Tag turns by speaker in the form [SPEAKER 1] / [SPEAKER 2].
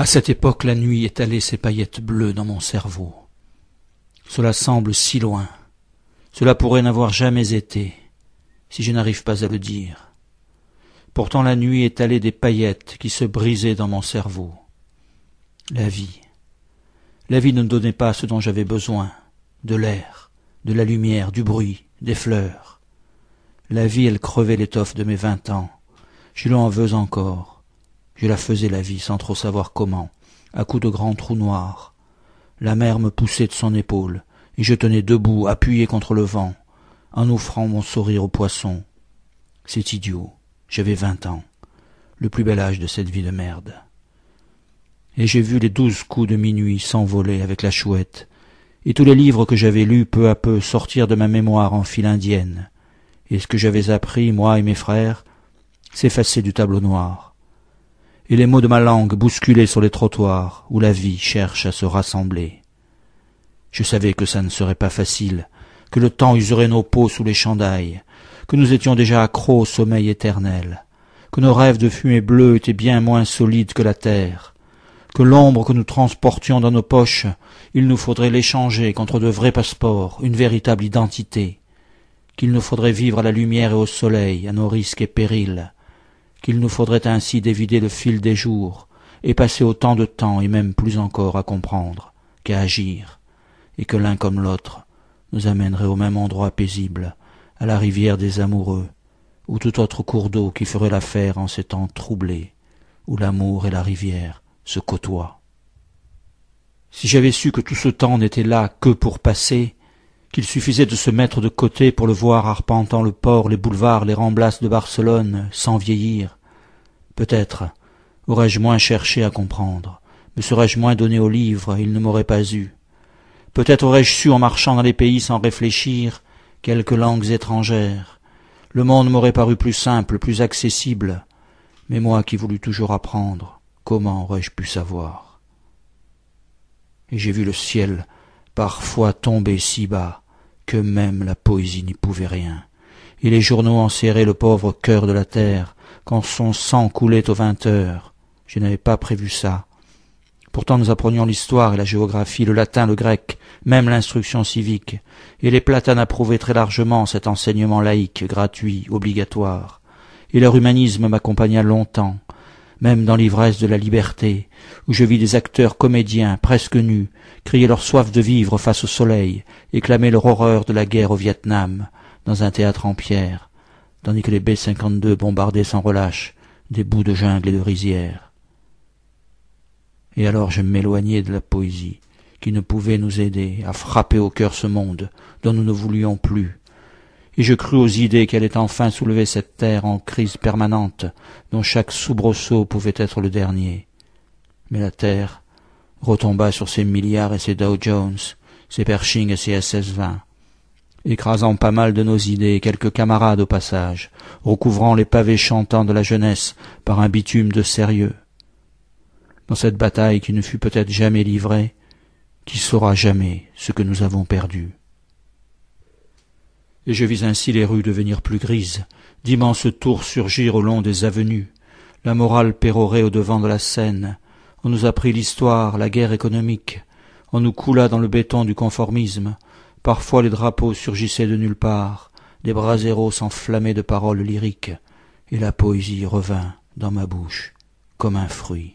[SPEAKER 1] À cette époque, la nuit étalait ses paillettes bleues dans mon cerveau. Cela semble si loin. Cela pourrait n'avoir jamais été, si je n'arrive pas à le dire. Pourtant la nuit étalait des paillettes qui se brisaient dans mon cerveau. La vie. La vie ne me donnait pas ce dont j'avais besoin, de l'air, de la lumière, du bruit, des fleurs. La vie, elle crevait l'étoffe de mes 20 ans. Je lui en veux encore. Je la faisais la vie sans trop savoir comment, à coups de grands trous noirs. La mer me poussait de son épaule, et je tenais debout, appuyé contre le vent, en offrant mon sourire aux poissons. C'est idiot, j'avais 20 ans, le plus bel âge de cette vie de merde. Et j'ai vu les 12 coups de minuit s'envoler avec la chouette, et tous les livres que j'avais lus peu à peu sortir de ma mémoire en file indienne, et ce que j'avais appris, moi et mes frères, s'effacer du tableau noir. Et les mots de ma langue bousculés sur les trottoirs où la vie cherche à se rassembler. Je savais que ça ne serait pas facile, que le temps userait nos peaux sous les chandails, que nous étions déjà accros au sommeil éternel, que nos rêves de fumée bleue étaient bien moins solides que la terre, que l'ombre que nous transportions dans nos poches, il nous faudrait l'échanger contre de vrais passeports, une véritable identité, qu'il nous faudrait vivre à la lumière et au soleil, à nos risques et périls, qu'il nous faudrait ainsi dévider le fil des jours, et passer autant de temps, et même plus encore, à comprendre qu'à agir, et que l'un comme l'autre nous amènerait au même endroit paisible, à la rivière des amoureux, ou tout autre cours d'eau qui ferait l'affaire en ces temps troublés, où l'amour et la rivière se côtoient. Si j'avais su que tout ce temps n'était là que pour passer, qu'il suffisait de se mettre de côté pour le voir arpentant le port, les boulevards, les ramblas de Barcelone, sans vieillir, peut-être aurais-je moins cherché à comprendre, me serais-je moins donné au livre, il ne m'aurait pas eu. Peut-être aurais-je su, en marchant dans les pays sans réfléchir, quelques langues étrangères. Le monde m'aurait paru plus simple, plus accessible. Mais moi qui voulus toujours apprendre, comment aurais-je pu savoir? Et j'ai vu le ciel parfois tomber si bas que même la poésie n'y pouvait rien, et les journaux enserraient le pauvre cœur de la terre quand son sang coulait aux 20 heures. Je n'avais pas prévu ça. Pourtant nous apprenions l'histoire et la géographie, le latin, le grec, même l'instruction civique, et les platanes approuvaient très largement cet enseignement laïque, gratuit, obligatoire, et leur humanisme m'accompagna longtemps, même dans l'ivresse de la liberté, où je vis des acteurs comédiens, presque nus, crier leur soif de vivre face au soleil, et clamer leur horreur de la guerre au Vietnam, dans un théâtre en pierre, tandis que les B-52 bombardaient sans relâche des bouts de jungle et de rizières. Et alors je m'éloignai de la poésie, qui ne pouvait nous aider à frapper au cœur ce monde dont nous ne voulions plus, et je crus aux idées qui allaient enfin soulever cette terre en crise permanente, dont chaque soubresaut pouvait être le dernier. Mais la terre retomba sur ses milliards et ses Dow Jones, ses Pershing et ses SS-20, écrasant pas mal de nos idées et quelques camarades au passage, recouvrant les pavés chantants de la jeunesse par un bitume de sérieux. Dans cette bataille qui ne fut peut-être jamais livrée, qui saura jamais ce que nous avons perdu? Et je vis ainsi les rues devenir plus grises, d'immenses tours surgir au long des avenues, la morale pérorer au-devant de la scène. On nous apprit l'histoire, la guerre économique, on nous coula dans le béton du conformisme, parfois les drapeaux surgissaient de nulle part, des braseros s'enflammaient de paroles lyriques, et la poésie revint dans ma bouche comme un fruit.